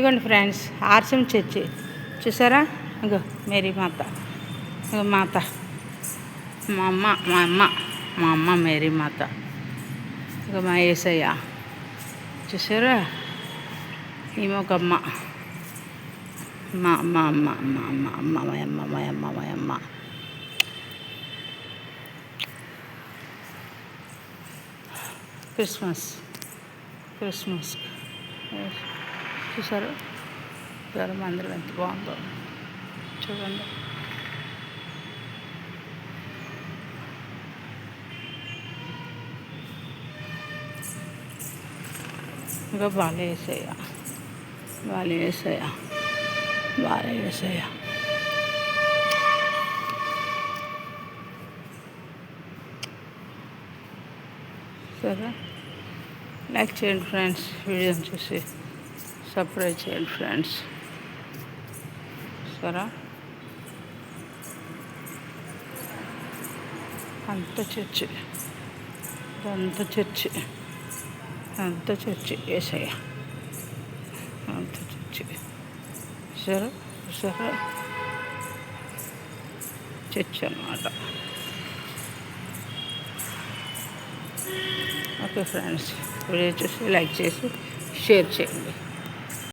ఇదిగోండి friends, ఆర్సమ్ church చూసారా? ఇంకో మేరీ మాత, ఇంకో మాత, మా అమ్మ మేరీ మాత, ఇంకో మా యేసయ్య చూసారా? ఈమె ఒక అమ్మ, మా అమ్మ అమ్మ అమ్మ అమ్మ అమ్మ మా అమ్మ. క్రిస్మస్ చూసారు? మందిరం ఎంత బాగుందో చూడండి. ఇంకా బాలే యేసయ్య. సరే, లైక్ చేయండి ఫ్రెండ్స్, వీడియోని చూసి సబ్స్క్రైబ్ చేయండి ఫ్రెండ్స్. సరే, అంత చర్చి యేసయ్య, అంత చర్చి సరే చర్చి అన్నమాట. ఓకే ఫ్రెండ్స్, వీడియో చూసి లైక్ చేసి షేర్ చేయండి.